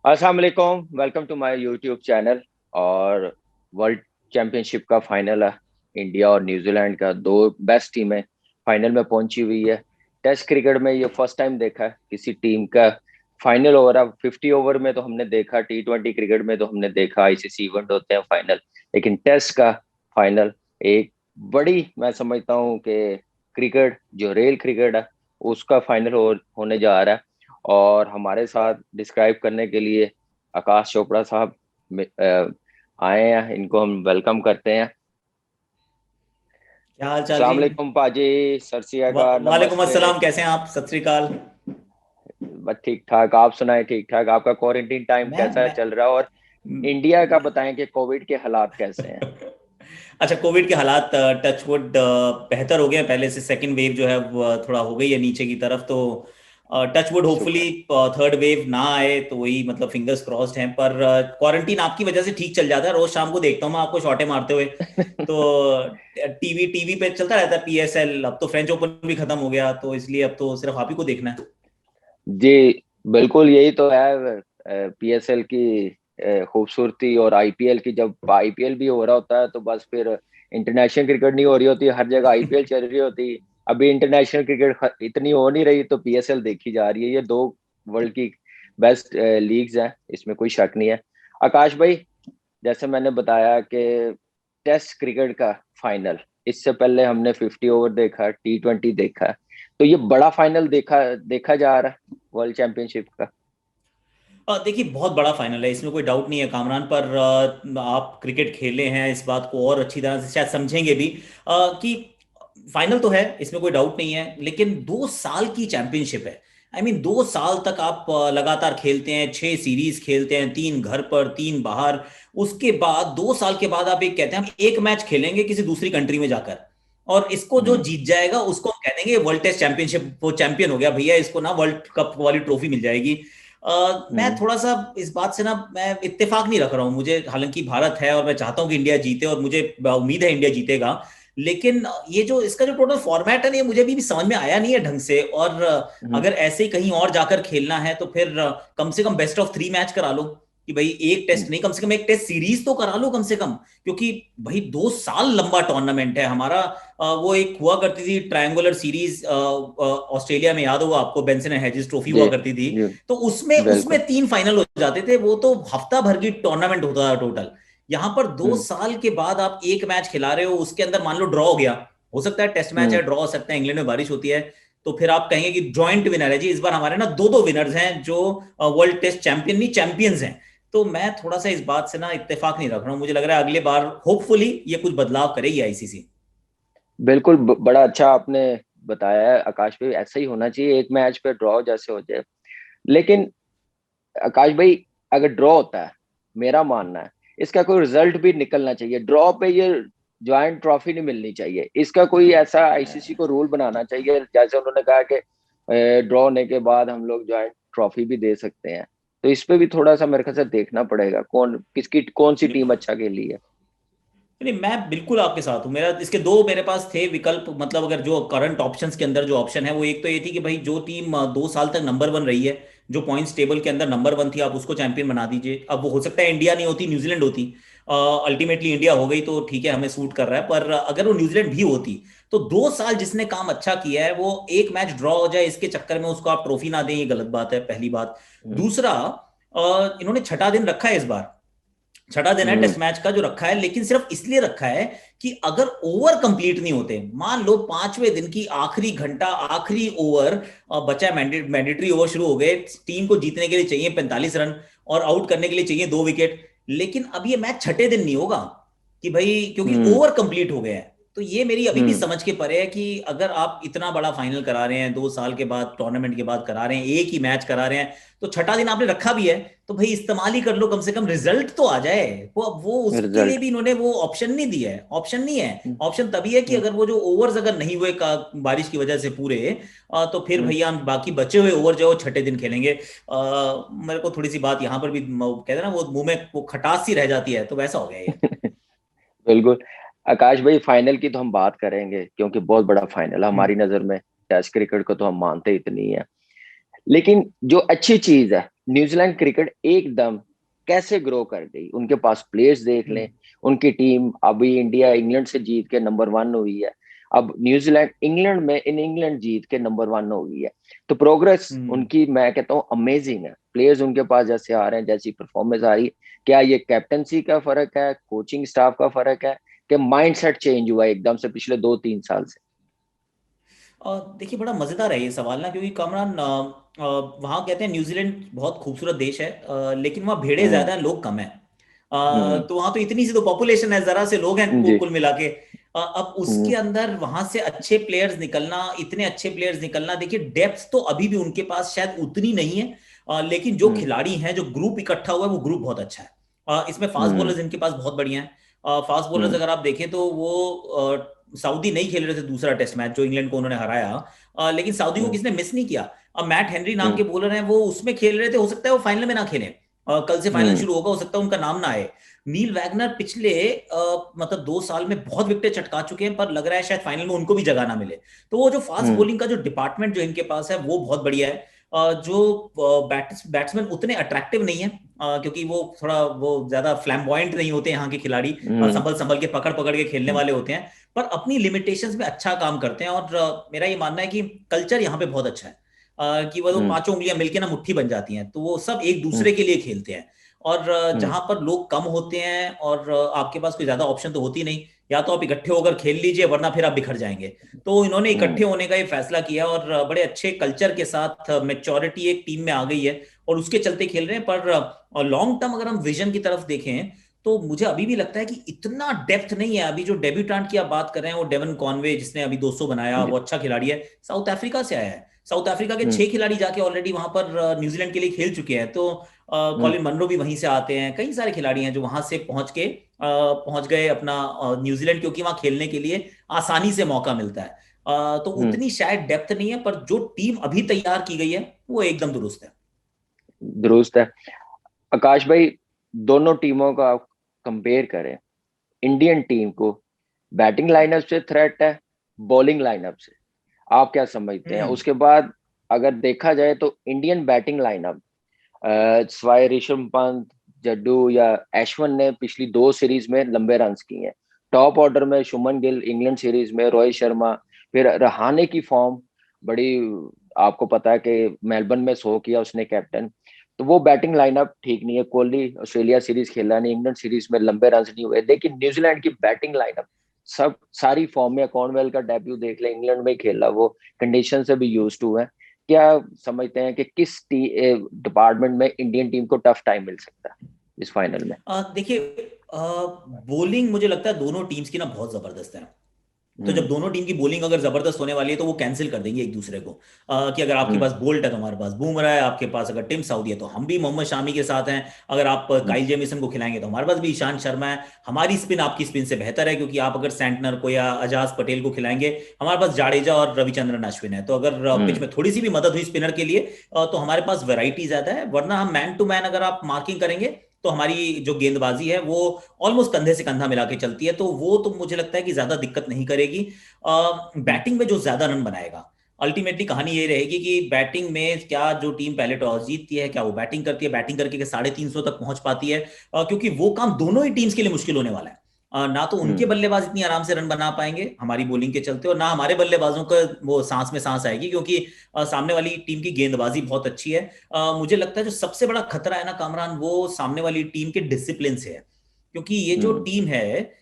अस्सलाम वालेकुम, welcome to my YouTube channel. और वर्ल्ड चैंपियनशिप का फाइनल है। इंडिया और न्यूजीलैंड का दो बेस्ट टीमें फाइनल में पहुंची हुई है। टेस्ट क्रिकेट में ये फर्स्ट टाइम देखा है किसी टीम का फाइनल ओवर। अब 50 ओवर में तो हमने देखा, T20 क्रिकेट में तो हमने देखा, आईसीसी इवेंट होते हैं फाइनल, लेकिन टेस्ट का फाइनल एक बड़ी, मैं समझता हूँ कि क्रिकेट जो रियल क्रिकेट है उसका फाइनल होने जा रहा है। और हमारे साथ डिस्क्राइब करने के लिए आकाश चोपड़ा साहब आए हैं। इनको हम वेलकम करते हैं। क्या हाल चाल अस्सलाम जी। वालेकुम पाजी, सर सिया का वालेकुम नमस्ते। अस्सलाम, कैसे हैं आप? सत श्री अकाल। बस ठीक ठाक, आप सुनाए? ठीक ठाक। आपका क्वारंटीन टाइम कैसा मैं चल रहा है? और इंडिया का बताएं कि कोविड के हालात कैसे हैं। अच्छा, कोविड के हालात टचवुड बेहतर हो गए हैं। पहले से सेकंड वेव जो है वो थोड़ा हो गई है नीचे की तरफ, तो टचवुड होपफुली शुक्र। थर्ड वेव ना आए, तो वही मतलब फिंगर्स क्रॉस्ड हैं। पर क्वारंटीन आपकी वजह से ठीक चल जाता है। रोज शाम को देखता हूँ मैं आपको शॉटे मारते हुए। तो टीवी टीवी पे चलता रहता है पीएसएल। अब तो फ्रेंच ओपन भी खत्म हो गया, तो इसलिए अब तो सिर्फ आप ही को देखना है। जी बिल्कुल, यही तो है पीएसएल की खूबसूरती। और आईपीएल की, जब आईपीएल भी हो रहा होता है तो बस फिर इंटरनेशनल क्रिकेट नहीं हो रही होती, हर जगह आईपीएल चल रही होती। अभी इंटरनेशनल क्रिकेट इतनी हो नहीं रही तो पीएसएल देखी जा रही है। ये दो वर्ल्ड की बेस्ट लीग्स हैं, इसमें कोई शक नहीं है। आकाश भाई, जैसे मैंने बताया कि टेस्ट क्रिकेट का फाइनल, इससे पहले हमने 50 ओवर देखा, T20 देखा, तो ये बड़ा फाइनल देखा देखा जा रहा है वर्ल्ड चैंपियनशिप का। देखिए, बहुत बड़ा फाइनल है, इसमें कोई डाउट नहीं है कामरान। पर आप क्रिकेट खेले हैं, इस बात को और अच्छी तरह से शायद समझेंगे भी कि फाइनल तो है, इसमें कोई डाउट नहीं है, लेकिन 2 साल की चैंपियनशिप है। आई मीन 2 साल तक आप लगातार खेलते हैं, 6 सीरीज खेलते हैं, 3 घर पर 3 बाहर। उसके बाद 2 साल के बाद आप एक कहते हैं हम एक मैच खेलेंगे किसी दूसरी कंट्री में जाकर, और इसको जो हम्म। जीत जाएगा उसको हम कह देंगे वर्ल्ड टेस्ट चैंपियनशिप, वो चैंपियन हो गया भैया, इसको ना वर्ल्ड कप वाली ट्रॉफी मिल जाएगी। मैं हम्म। थोड़ा सा इस बात से ना मैं इत्तेफाक नहीं रख रहा हूं। मुझे, हालांकि भारत है और मैं चाहता हूं कि इंडिया जीते, और मुझे उम्मीद है इंडिया जीतेगा, लेकिन ये जो इसका जो टोटल फॉर्मेट है ना, ये मुझे भी समझ में आया नहीं है ढंग से। और हम्म। अगर ऐसे ही कहीं और जाकर खेलना है तो फिर कम से कम बेस्ट ऑफ 3 मैच करा लो। कि भाई एक टेस्ट हम्म। नहीं, कम से कम एक टेस्ट सीरीज तो करा लो कम से कम। क्योंकि भाई 2 साल लंबा टूर्नामेंट है हमारा। वो एक हुआ करती थी ट्रायंगुलर सीरीज ऑस्ट्रेलिया में, याद होगा आपको, बेंसन एंड हेजिस ट्रॉफी जी। हुआ करती थी। जी तो उसमें उसमें बिल्कुल। 3 फाइनल हो जाते थे, वो तो हफ्ता भर की टूर्नामेंट होता था टोटल। यहाँ पर दो हम्म। साल के बाद आप एक मैच खिला रहे हो, उसके अंदर मान लो ड्रॉ हो गया, हो सकता है टेस्ट मैच है, हम्म। ड्रॉ हो सकता है, इंग्लैंड में बारिश होती है, तो फिर आप कहेंगे कि जॉइंट विनर है जी। इस बार हमारे ना दो दो विनर्स हैं जो वर्ल्ड टेस्ट चैंपियन नहीं, चैंपियंस हैं। तो मैं थोड़ा सा इस बात से ना इत्तेफाक नहीं रख रहा हूं। मुझे लग रहा है अगले बार होपफुली ये कुछ बदलाव करेगी आईसीसी। बिल्कुल, बड़ा अच्छा आपने बताया है आकाश भाई, ऐसा ही होना चाहिए, एक मैच पे ड्रॉ जैसे हो जाए। लेकिन आकाश भाई, अगर ड्रॉ होता है, मेरा मानना है इसका कोई रिजल्ट भी निकलना चाहिए। ड्रॉ पे ये ज्वाइंट ट्रॉफी नहीं मिलनी चाहिए। इसका कोई ऐसा आईसीसी को रूल बनाना चाहिए, जैसे उन्होंने कहा कि ड्रॉ होने के बाद हम लोग ज्वाइंट ट्रॉफी भी दे सकते हैं। तो इस पे भी थोड़ा सा मेरे ख्याल से देखना पड़ेगा, कौन सी टीम अच्छा खेली है। नहीं, मैं बिल्कुल आपके साथ हूँ। मेरा इसके दो मेरे पास थे विकल्प, मतलब अगर जो करंट ऑप्शंस के अंदर जो ऑप्शन है, वो एक तो ये थी कि भाई जो टीम 2 साल तक नंबर वन रही है, जो पॉइंट्स टेबल के अंदर नंबर वन थी, आप उसको चैंपियन बना दीजिए। अब वो हो सकता है इंडिया नहीं होती, न्यूजीलैंड होती। अल्टीमेटली इंडिया हो गई तो ठीक है, हमें सूट कर रहा है। पर अगर वो न्यूजीलैंड भी होती, तो 2 साल जिसने काम अच्छा किया है, वो एक मैच ड्रॉ हो जाए इसके चक्कर में उसको आप ट्रॉफी ना दें, ये गलत बात है, पहली बात। हम्म। दूसरा, इन्होंने छठा दिन रखा है इस बार। छठा दिन है हम्म। टेस्ट मैच का जो रखा है, लेकिन सिर्फ इसलिए रखा है कि अगर ओवर कंप्लीट नहीं होते, मान लो 5वें दिन की आखिरी घंटा, आखिरी ओवर बचा, मैंडेटरी ओवर शुरू हो गए, टीम को जीतने के लिए चाहिए 45 रन, और आउट करने के लिए चाहिए 2 विकेट। लेकिन अब ये मैच छठे दिन नहीं होगा कि भाई, क्योंकि हम्म। ओवर कंप्लीट हो गया है। तो ये मेरी अभी भी हम्म। समझ के परे है कि अगर आप इतना बड़ा फाइनल करा रहे हैं, 2 साल के बाद टूर्नामेंट के बाद करा रहे हैं, एक ही मैच करा रहे हैं, तो छठा दिन आपने रखा भी है, तो भाई इस्तेमाल ही कर लो, कम से कम रिजल्ट तो आ जाए। वो उसके लिए रिजल्ट। भी इन्होंने वो ऑप्शन नहीं दिया है। ऑप्शन नहीं है। ऑप्शन तभी है कि अगर वो जो ओवर्स अगर नहीं हुए का बारिश की वजह से पूरे, तो फिर भैया हम बाकी बचे हुए ओवर जो छठे दिन खेलेंगे। मेरे को थोड़ी सी बात यहाँ पर भी कहते हैं ना, वो मुंह में वो खटास सी रह जाती है, तो वैसा हो गया ये। बिल्कुल। आकाश भाई, फाइनल की तो हम बात करेंगे क्योंकि बहुत बड़ा फाइनल है हमारी नजर में। टेस्ट क्रिकेट को तो हम मानते इतनी है, लेकिन जो अच्छी चीज है न्यूजीलैंड क्रिकेट एकदम कैसे ग्रो कर गई, उनके पास प्लेयर्स देख लें। उनकी टीम अभी इंडिया इंग्लैंड से जीत के नंबर वन हुई है, अब न्यूजीलैंड इंग्लैंड में इन इंग्लैंड जीत के नंबर वन हो गई है। तो प्रोग्रेस हम्म। उनकी मैं कहता हूँ अमेजिंग है। प्लेयर्स उनके पास जैसे आ रहे हैं, जैसी परफॉर्मेंस आ रही है, क्या ये कैप्टनसी का फर्क है, कोचिंग स्टाफ का फर्क है, कि माइंडसेट चेंज हुआ है एकदम से पिछले 2-3 साल से? और देखिए बड़ा मजेदार है ये सवाल ना, क्योंकि कामरान वहाँ कहते हैं न्यूजीलैंड बहुत खूबसूरत देश है, लेकिन वहाँ भेड़े हम्म। ज्यादा हैं, लोग कम हैं। हम्म। तो वहाँ तो इतनी सी तो पॉपुलेशन है, जरा से लोग हैं जी। कुल मिला के। अब हम्म। उसके अंदर वहां से अच्छे प्लेयर्स निकलना, इतने अच्छे प्लेयर्स निकलना, देखिए डेप्थ तो अभी भी उनके पास शायद उतनी नहीं है, लेकिन जो हम्म। खिलाड़ी हैं, जो ग्रुप इकट्ठा हुआ है, वो ग्रुप बहुत अच्छा है। इसमें फास्ट हम्म। बॉलर्स इनके पास बहुत बढ़िया हैं। फास्ट बॉलर्स हम्म। अगर आप देखें तो वो सऊदी नहीं खेल रहे थे दूसरा टेस्ट मैच जो इंग्लैंड को उन्होंने हराया, लेकिन सऊदी को हम्म। किसने मिस नहीं किया। अब मैट हेनरी नाम हम्म। के बॉलर हैं, वो उसमें खेल रहे थे, हो सकता है वो फाइनल में ना खेले। कल से फाइनल हम्म। शुरू होगा, हो सकता है उनका नाम ना आए। नील वैगनर पिछले मतलब 2 साल में बहुत विकेटें चटका चुके हैं, पर लग रहा है शायद फाइनल में उनको भी जगह ना मिले। तो वो जो फास्ट हम्म। बॉलिंग का जो डिपार्टमेंट जो इनके पास है वो बहुत बढ़िया है। जो बैट्समैन उतने अट्रैक्टिव नहीं है, क्योंकि वो थोड़ा वो ज्यादा फ्लैम्बॉयंट नहीं होते यहाँ के खिलाड़ी, हम्म। संभल संभल के पकड़ पकड़ के खेलने वाले होते हैं, पर अपनी लिमिटेशंस में अच्छा काम करते हैं। और मेरा ये मानना है कि कल्चर यहाँ पे बहुत अच्छा है, कि वो हम्म। पांचों उंगलियां मिलके ना मुट्ठी बन जाती हैं, तो वो सब एक हम्म। दूसरे के लिए खेलते हैं। और हम्म। जहां पर लोग कम होते हैं और आपके पास कोई ज्यादा ऑप्शन तो होती नहीं, या तो आप इकट्ठे होकर खेल लीजिए, वरना फिर आप बिखर जाएंगे। तो इन्होंने इकट्ठे हम्म। होने का ये फैसला किया, और बड़े अच्छे कल्चर के साथ मेच्योरिटी एक टीम में आ गई है, और उसके चलते खेल रहे हैं। पर लॉन्ग टर्म अगर हम विजन की तरफ देखें, तो मुझे अभी भी लगता है कि इतना डेप्थ नहीं है। अभी जो डेब्यूटेंट की आप बात कर रहे हैं, वो डेवन कॉनवे, जिसने अभी 200 बनाया, जी। वो अच्छा खिलाड़ी है, साउथ अफ्रीका से आया है। साउथ अफ्रीका के हम्म। 6 खिलाड़ी जाके ऑलरेडी वहां पर न्यूजीलैंड के लिए खेल चुके हैं। तो हम्म। कॉलिन मनरो भी वहीं से आते हैं, कई सारे खिलाड़ी हैं जो वहां से पहुंच गए अपना न्यूजीलैंड, क्योंकि वहां खेलने के लिए आसानी से मौका मिलता है। तो हम्म। उतनी शायद डेप्थ नहीं है, पर जो टीम अभी तैयार की गई है वो एकदम दुरुस्त है। दुरुस्त है। आकाश भाई, दोनों टीमों का आप कंपेयर करें, इंडियन टीम को बैटिंग लाइनअप से थ्रेट है, बॉलिंग लाइनअप से, आप क्या समझते हैं? हम्म। उसके बाद अगर देखा जाए तो इंडियन बैटिंग लाइनअप, स्वाय ऋषभ पंत, जड्डू या एशवन ने पिछली 2 सीरीज में लंबे रन किए हैं। टॉप ऑर्डर में शुभमन गिल इंग्लैंड सीरीज में, रोहित शर्मा, फिर रहाणे की फॉर्म बड़ी, आपको पता है कि मेलबर्न में 100 किया उसने कैप्टन। तो वो बैटिंग लाइनअप ठीक नहीं है। कोहली ऑस्ट्रेलिया सीरीज खेला नहीं, इंग्लैंड सीरीज में लंबे रन नहीं हुए, लेकिन न्यूजीलैंड की बैटिंग लाइनअप सब सारी फॉर्म में। कॉर्नवेल का डेब्यू देख ले, इंग्लैंड में खेला, वो कंडीशन से भी यूज टू है। क्या समझते हैं कि किस डिपार्टमेंट में इंडियन टीम को टफ टाइम मिल सकता है इस फाइनल में? देखिए, बॉलिंग मुझे लगता है दोनों टीम्स की ना बहुत जबरदस्त है। तो जब हम्म। दोनों टीम की बॉलिंग अगर जबरदस्त होने वाली है, तो वो कैंसिल कर देंगे एक दूसरे को। कि अगर आपके हम्म। पास बोल्ट है तो हमारे पास बूमराह है, आपके पास अगर टिम साउदी है तो हम भी मोहम्मद शामी के साथ हैं, अगर आप हम्म। काइल जेमिसन को खिलाएंगे तो हमारे पास भी ईशांत शर्मा है। हमारी स्पिन आपकी स्पिन से बेहतर है, क्योंकि आप अगर सैंटनर को या अजाज पटेल को खिलाएंगे, हमारे पास जाडेजा और रविचंद्रन अश्विन है। तो अगर पिच हम्म। में थोड़ी सी भी मदद हुई स्पिनर के लिए, तो हमारे पास वैरायटी ज्यादा है। वरना हम मैन टू मैन अगर आप मार्किंग करेंगे, तो हमारी जो गेंदबाजी है वो ऑलमोस्ट कंधे से कंधा मिला के चलती है, तो वो तो मुझे लगता है कि ज्यादा दिक्कत नहीं करेगी। हम्म। बैटिंग में जो ज्यादा रन बनाएगा, अल्टीमेटली कहानी ये रहेगी कि बैटिंग में क्या जो टीम पहले टॉस जीतती है, क्या वो बैटिंग करती है, बैटिंग करके 350 तक पहुंच पाती है, क्योंकि वो काम दोनों ही टीम्स के लिए मुश्किल होने वाला है। ना तो उनके हम्म। बल्लेबाज इतनी आराम से रन बना पाएंगे हमारी बॉलिंग के चलते, और ना हमारे बल्लेबाजों का वो सांस में सांस आएगी, क्योंकि सामने वाली टीम की गेंदबाजी बहुत अच्छी है। मुझे लगता है जो सबसे बड़ा खतरा है ना कामरान, वो सामने वाली टीम के डिसिप्लिन से है। क्योंकि ये जो हम्म। टीम है,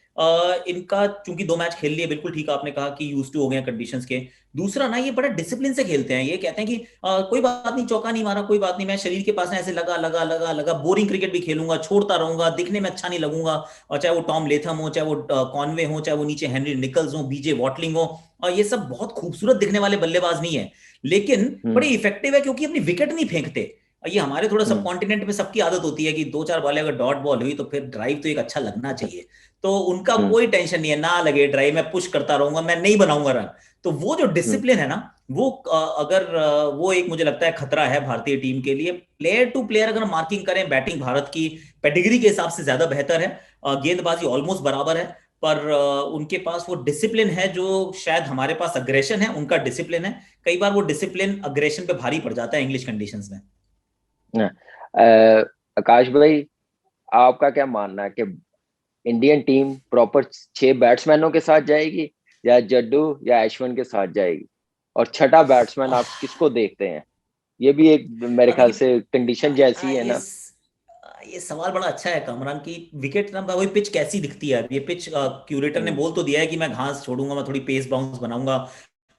इनका चूंकि 2 मैच खेल लिए, बिल्कुल ठीक आपने कहा कि यूज टू हो गए कंडीशंस के। दूसरा ना, ये बड़ा डिसिप्लिन से खेलते हैं। ये कहते हैं कि कोई बात नहीं, चौका नहीं मारा कोई बात नहीं, मैं शरीर के पास ना ऐसे लगा लगा लगा लगा बोरिंग क्रिकेट भी खेलूंगा, छोड़ता रहूंगा, दिखने में अच्छा नहीं लगूंगा। और चाहे वो टॉम लेथम हो, चाहे वो कॉनवे हो, चाहे वो नीचे हेनरी निकल्स हो, बीजे वॉटलिंग हो, और ये सब बहुत खूबसूरत दिखने वाले बल्लेबाज नहीं है, लेकिन बड़े हम्म। इफेक्टिव है, क्योंकि अपनी विकेट नहीं फेंकते। ये हमारे थोड़ा सब हम्म। कॉन्टिनेंट में सबकी आदत होती है कि 2-4 बॉलें अगर डॉट बॉल हुई, तो फिर ड्राइव तो एक अच्छा लगना चाहिए। तो उनका हम्म। कोई टेंशन नहीं है, ना लगे ड्राइव, मैं पुश करता रहूंगा, मैं नहीं बनाऊंगा रन। तो वो जो हम्म। डिसिप्लिन है ना, वो अगर वो एक मुझे लगता है खतरा है भारतीय टीम के लिए। प्लेयर टू प्लेयर अगर मार्किंग करें, बैटिंग भारत की पेडिग्री के हिसाब से ज्यादा बेहतर है, गेंदबाजी ऑलमोस्ट बराबर है, पर उनके पास वो डिसिप्लिन है जो शायद हमारे पास अग्रेशन है, उनका डिसिप्लिन है। कई बार वो डिसिप्लिन अग्रेशन पे भारी पड़ जाता है इंग्लिश कंडीशंस में। हाँ। आकाश भाई, आपका क्या मानना है कि इंडियन टीम प्रॉपर 6 बैट्समैनों के साथ जाएगी, या जड्डू या अश्विन के साथ जाएगी, और छठा बैट्समैन आप किसको देखते हैं? ये भी एक मेरे ख्याल देखिए, से कंडीशन जैसी है ये ना। ये सवाल बड़ा अच्छा है कामरान की। विकेट ना वही पिच कैसी दिखती है। अब ये पिच क्यूरेटर ने हम्म। बोल तो दिया है कि मैं घास छोड़ूंगा, मैं थोड़ी पेस बाउंस बनाऊंगा,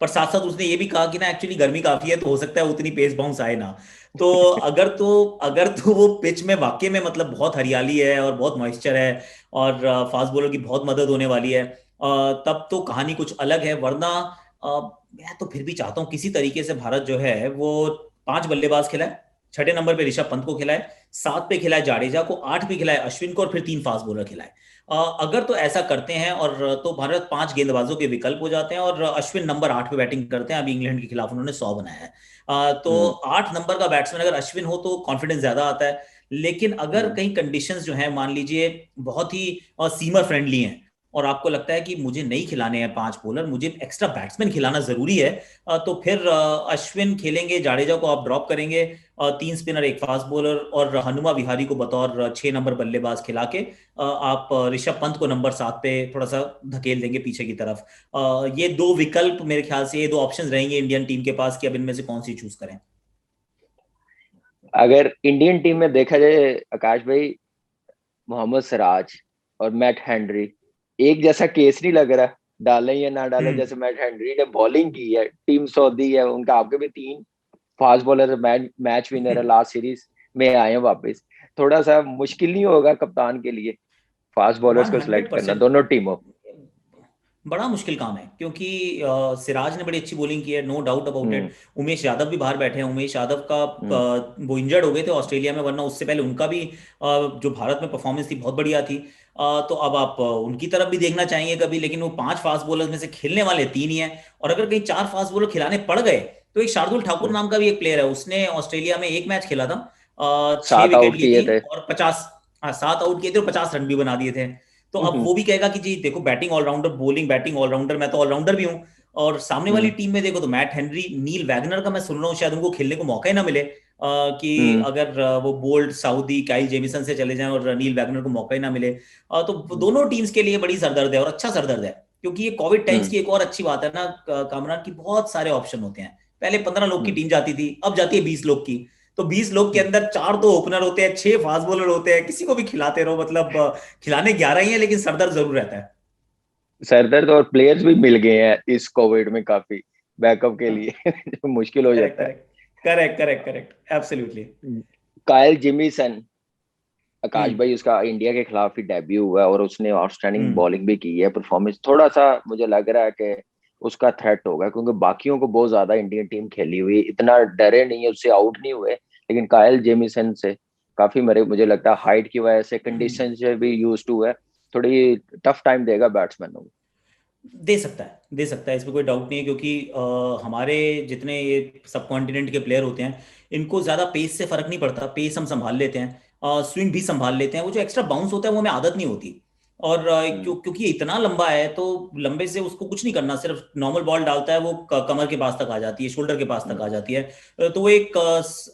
पर साथ साथ उसने ये भी कहा कि ना एक्चुअली गर्मी काफी है तो हो सकता है उतनी पेस बाउंस आए ना। तो अगर तो वो पिच में वाकई में मतलब बहुत हरियाली है और बहुत मॉइस्चर है और फास्ट बॉलर की बहुत मदद होने वाली है, तब तो कहानी कुछ अलग है। वरना मैं तो फिर भी चाहता हूँ किसी तरीके से भारत जो है वो 5 बल्लेबाज खिलाए, छठे नंबर पे ऋषभ पंत को खिलाए, 7 पे खिलाए जाडेजा को, 8 पे खिलाए अश्विन को और फिर 3 फास्ट बॉलर खिलाए। अगर तो ऐसा करते हैं और तो भारत 5 गेंदबाजों के विकल्प हो जाते हैं और अश्विन नंबर 8 पे बैटिंग करते हैं। अभी इंग्लैंड के खिलाफ उन्होंने 100 बनाया है। तो हम्म। 8 नंबर का बैट्समैन अगर अश्विन हो तो कॉन्फिडेंस ज्यादा आता है। लेकिन अगर हम्म। कहीं कंडीशंस जो है मान लीजिए बहुत ही सीमर फ्रेंडली हैं और आपको लगता है कि मुझे नहीं खिलाने हैं 5 बॉलर, मुझे एक्स्ट्रा बैट्समैन खिलाना जरूरी है, तो फिर अश्विन खेलेंगे, जाडेजा को आप ड्रॉप करेंगे, 3 स्पिनर, एक फास्ट बॉलर और हनुमा विहारी को बतौर 6 नंबर बल्लेबाज खिला के आप ऋषभ पंत को नंबर 7 पे थोड़ा सा धकेल देंगे पीछे की तरफ। ये दो विकल्प मेरे ख्याल से, ये दो ऑप्शन रहेंगे इंडियन टीम के पास कि अब इनमें से कौन सी चूज करें। अगर इंडियन टीम में देखा जाए आकाश भाई, मोहम्मद सिराज और मैट हेनरी, एक जैसा केस नहीं लग रहा, डालें या ना डालें। हम्म। जैसे मैट हेनरी ने बॉलिंग की है, टीम सऊदी है उनका, आपके भी 3 फास्ट बॉलर मैच विनर है लास्ट सीरीज में आए हैं वापस। थोड़ा सा मुश्किल नहीं होगा कप्तान के लिए फास्ट बॉलर्स वन को हंड्रेड सिलेक्ट करना परसेंट दोनों टीमों? बड़ा मुश्किल काम है क्योंकि सिराज ने बड़ी अच्छी बॉलिंग की है, no doubt about hmm. It. Umesh Yadav भी बाहर बैठे हैं। उमेश यादव का हम्म। वो इंजर्ड हो गए थे ऑस्ट्रेलिया में, वरना उससे पहले उनका भी जो भारत में परफॉर्मेंस थी बहुत बढ़िया थी। तो अब आप उनकी तरफ भी देखना चाहेंगे कभी, लेकिन वो 5 फास्ट बॉलर्स में से खेलने वाले 3 ही हैं। और अगर कहीं 4 फास्ट बॉलर खिलाने पड़ गए तो एक शार्दुल ठाकुर हम्म। नाम का भी एक प्लेयर है, उसने ऑस्ट्रेलिया में एक मैच खेला था, 6 विकेट 7 आउट ली किए थी थे। और 50, हाँ 7 आउट किए थे और 50 रन भी बना दिए थे। तो अब हम्म। वो भी कहेगा कि जी देखो batting allrounder, bowling batting allrounder, मैं तो ऑलराउंडर भी हूँ। और सामने वाली हम्म। टीम में देखो तो मैट हेनरी, नील वैगनर का मैं सुन रहा हूँ शायद उनको खेलने को मौका ही ना मिले, कि हम्म। अगर वो बोल्ड सऊदी काइल जेमिसन से चले जाएं और नील वैगनर को मौका ही ना मिले, तो वो हम्म। दोनों टीम्स के लिए बड़ी सरदर्द है और अच्छा सरदर्द है। क्योंकि ये कोविड टाइम्स हम्म। की एक और अच्छी बात है ना कामरान, की बहुत सारे ऑप्शन होते हैं। पहले 15 लोग की हम्म। टीम जाती थी, अब जाती है 20 लोग की। तो 20 लोग के हम्म। अंदर 4 तो ओपनर होते हैं, 6 फास्ट बॉलर होते हैं, किसी को भी खिलाते रहो, मतलब खिलाने 11 ही है लेकिन सरदर्द जरूर रहता है। सरदर्द, और प्लेयर्स भी मिल गए हैं इस कोविड में काफी बैकअप के लिए जो मुश्किल हो करेक्ट जाता है। Correct correct correct correct absolutely. कायल जिमीसन, आकाश हम्म। भाई, उसका इंडिया के खिलाफ ही डेब्यू हुआ है और उसने आउटस्टैंडिंग हम्म। बॉलिंग भी की है। परफॉर्मेंस थोड़ा सा मुझे लग रहा है कि उसका थ्रेट होगा, क्योंकि बाकियों को बहुत ज्यादा इंडियन टीम खेली हुई, इतना डरे नहीं है, उससे आउट नहीं हुए। लेकिन कायल जेमिसन से काफी मरे, मुझे लगता है हाइट की वजह से, कंडीशन से भी यूज टू है, थोड़ी टफ टाइम देगा बैट्समैनों को। दे सकता है, दे सकता है, इसमें कोई डाउट नहीं है। क्योंकि हमारे जितने ये सब कॉन्टिनेंट के प्लेयर होते हैं, इनको ज़्यादा पेस से फर्क नहीं पड़ता, पेस हम संभाल लेते हैं, स्विंग भी संभाल लेते हैं, वो जो एक्स्ट्रा बाउंस होता है वो हमें आदत नहीं होती। और हम्म। क्योंकि ये इतना लंबा है तो लंबे से उसको कुछ नहीं करना, सिर्फ नॉर्मल बॉल डालता है, वो कमर के पास तक आ जाती है, शोल्डर के पास तक आ हम्म। जाती है। तो वो एक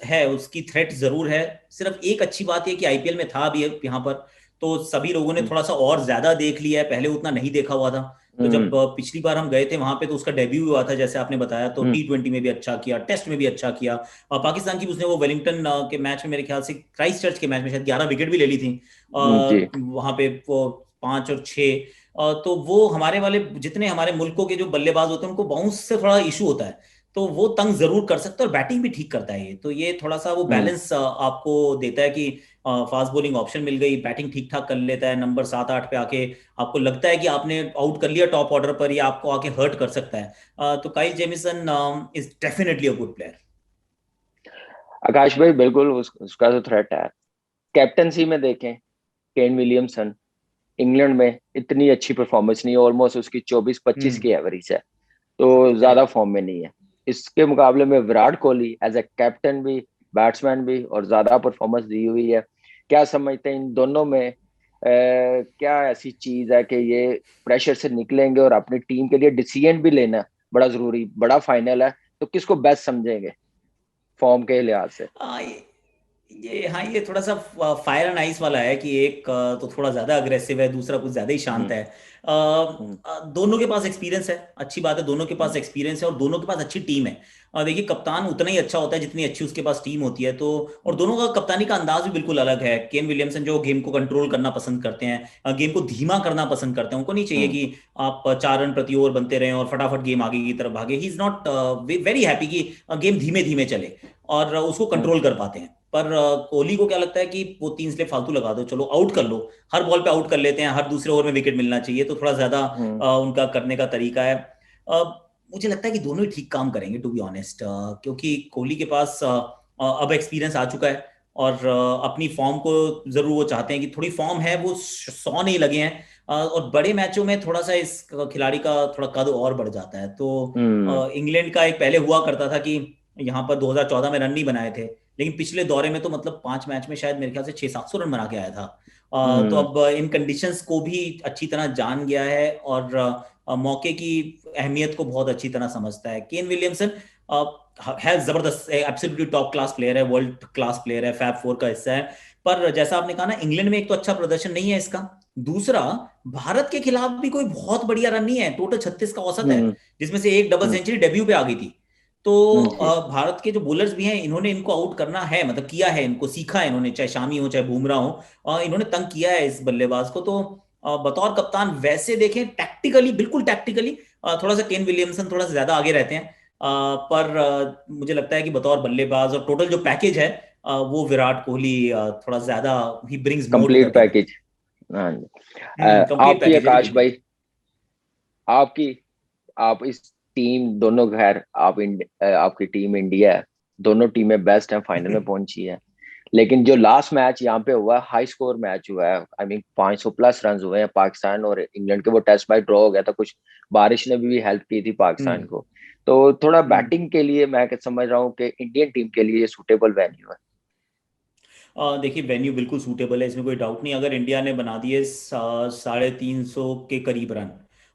है, उसकी थ्रेट जरूर है। सिर्फ एक अच्छी बात है कि आईपीएल में था भी यहाँ पर, तो सभी लोगों ने हम्म। थोड़ा सा और ज्यादा देख लिया है, पहले उतना नहीं देखा हुआ था। तो जब हम्म। पिछली बार हम गए थे वहां पे तो उसका डेब्यू हुआ था जैसे आपने बताया, तो हम्म। T20 में भी अच्छा किया, टेस्ट में भी अच्छा किया। पाकिस्तान की उसने वो वेलिंगटन के मैच में, मेरे ख्याल से क्राइस्ट चर्च के मैच में शायद 11 विकेट भी ले ली थी जी। वहां पे, वो 5 और 6। तो वो हमारे वाले जितने हमारे मुल्कों के जो बल्लेबाज होते हैं उनको बाउंस से थोड़ा इशू होता है, तो वो तंग जरूर कर सकता है। और बैटिंग भी ठीक करता है ये, तो ये थोड़ा सा वो हम्म। बैलेंस आपको देता है कि फास्ट बॉलिंग ऑप्शन मिल गई, बैटिंग ठीक ठाक कर लेता है, नंबर 7 8 पे आके आपको लगता है कि आपने आउट कर लिया टॉप ऑर्डर पर, या आपको आके हर्ट कर सकता है। तो Kyle Jamieson is definitely a good player. Akash भाई बिल्कुल, उसका तो थ्रेट है। कैप्टनसी में देखें, केन विलियमसन, इंग्लैंड में इतनी अच्छी परफॉर्मेंस नहीं है, ऑलमोस्ट उसकी 24-25 की हम्म। एवरेज है, तो ज्यादा करेक्ट। फॉर्म में नहीं है। इसके मुकाबले में Virat Kohli as a captain भी, बैट्समैन भी, और ज्यादा परफॉर्मेंस दी हुई है। क्या समझते हैं इन दोनों में क्या ऐसी चीज है कि ये प्रेशर से निकलेंगे, और अपनी टीम के लिए डिसीजन भी लेना बड़ा जरूरी, बड़ा फाइनल है, तो किसको बेस्ट समझेंगे फॉर्म के लिहाज से? ये हाँ, ये थोड़ा सा फायर एंड आइस वाला है कि एक तो थोड़ा ज्यादा अग्रेसिव है, दूसरा कुछ ज्यादा ही शांत हम्म। है। हम्म। दोनों के पास एक्सपीरियंस है, अच्छी बात है, दोनों के पास हम्म। एक्सपीरियंस है और दोनों के पास अच्छी टीम है। देखिए कप्तान उतना ही अच्छा होता है जितनी अच्छी उसके पास टीम होती है। तो और हम्म। दोनों का कप्तानी का अंदाज भी बिल्कुल अलग है। केन विलियमसन जो गेम को कंट्रोल करना पसंद करते हैं, गेम को धीमा करना पसंद करते हैं, उनको नहीं चाहिए हम्म। कि आप 4 रन प्रति ओवर बनते रहें और फटाफट गेम आगे की तरफ भागे। He is not very happy कि गेम धीमे धीमे चले और उसको हम्म। कंट्रोल कर पाते हैं। पर कोहली को क्या लगता है कि वो 3 स्लिप फालतू लगा दो, चलो आउट कर लो, हर बॉल पे आउट कर लेते हैं, हर दूसरे ओवर में विकेट मिलना चाहिए, तो थोड़ा ज्यादा हम्म। उनका करने का तरीका है। अ, मुझे लगता है कि दोनों ही ठीक काम करेंगे टू बी ऑनेस्ट, क्योंकि कोहली के पास अब एक्सपीरियंस आ चुका है और अपनी फॉर्म को जरूर वो चाहते हैं कि थोड़ी फॉर्म है वो 100 नहीं लगे हैं। और बड़े मैचों में थोड़ा सा इस खिलाड़ी का थोड़ा कद और बढ़ जाता है। तो हम्म। इंग्लैंड का एक पहले हुआ करता था कि यहाँ पर 2014 में रन नहीं बनाए थे, लेकिन पिछले दौरे में तो मतलब 5 मैच में शायद मेरे ख्याल से 600-700 रन बना के आया था। तो हम्म। अब इन कंडीशंस को भी अच्छी तरह जान गया है और मौके की अहमियत को बहुत अच्छी तरह समझता है। केन विलियमसन है जबरदस्त, एब्सोल्युटली टॉप क्लास प्लेयर है, वर्ल्ड क्लास प्लेयर है, फैब फोर का हिस्सा है। पर जैसा आपने कहा ना, इंग्लैंड में एक तो अच्छा प्रदर्शन नहीं है इसका, दूसरा भारत के खिलाफ भी कोई बहुत बढ़िया रन नहीं है। टोटल 36 का औसत है, हम्म। जिसमें से एक डबल हम्म। सेंचुरी डेब्यू पे आ गई थी। तो जी। भारत के जो बॉलर्स भी हैं, इन्होंने इनको आउट करना है, मतलब किया है, इनको सीखा है इन्होंने, चाहे शामी हो चाहे बुमराह हो, इन्होंने तंग किया है इस बल्लेबाज को। तो बतौर कप्तान वैसे देखें टैक्टिकली, बिल्कुल टैक्टिकली थोड़ा सा केन विलियमसन थोड़ा सा ज्यादा आगे रहते हैं। पर मुझे लगता है कि बतौर बल्लेबाज और टोटल जो पैकेज है, वो विराट कोहली थोड़ा ज्यादा ही brings more to the complete table. Package. हाँ जी। कंप्लीट आपकी पैकेज है जी, आकाश बिल्कुल। भाई, आपकी, आप इस टीम दोनों, खैर आप आपकी टीम इंडिया है, दोनों टीमें बेस्ट हैं, फाइनल में पहुंची है। लेकिन जो लास्ट मैच यहाँ पे हुआ है, हाई स्कोर मैच हुआ है, आई मीन 500 प्लस रन हुए हैं पाकिस्तान और इंग्लैंड के। वो टेस्ट मैच ड्रॉ हो गया था, कुछ बारिश ने भी हेल्प की थी पाकिस्तान हम्म। को। तो थोड़ा हम्म। बैटिंग के लिए मैं समझ रहा हूँ कि इंडियन टीम के लिए सूटेबल वेन्यू है। देखिए वेन्यू बिल्कुल सूटेबल है, इसमें कोई डाउट नहीं। अगर इंडिया ने बना दिए 350 के करीब रन,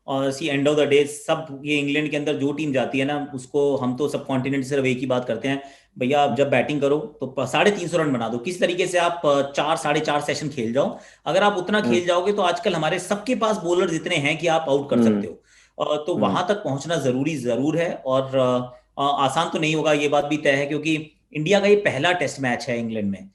और सी एंड ऑफ द डे सब ये इंग्लैंड के अंदर जो टीम जाती है ना, उसको हम तो सब कॉन्टिनेंट सिर्फ एक ही बात करते हैं, भैया आप जब बैटिंग करो तो 350 रन बना दो। किस तरीके से आप 4 साढ़े 4 सेशन खेल जाओ, अगर आप उतना हम्म। खेल जाओगे तो आजकल हमारे सबके पास बॉलर इतने हैं कि आप आउट कर हम्म। सकते हो। तो हम्म। वहां तक पहुंचना जरूरी जरूर है। और आसान तो नहीं होगा, ये बात भी तय है, क्योंकि इंडिया का ये पहला टेस्ट मैच है इंग्लैंड में।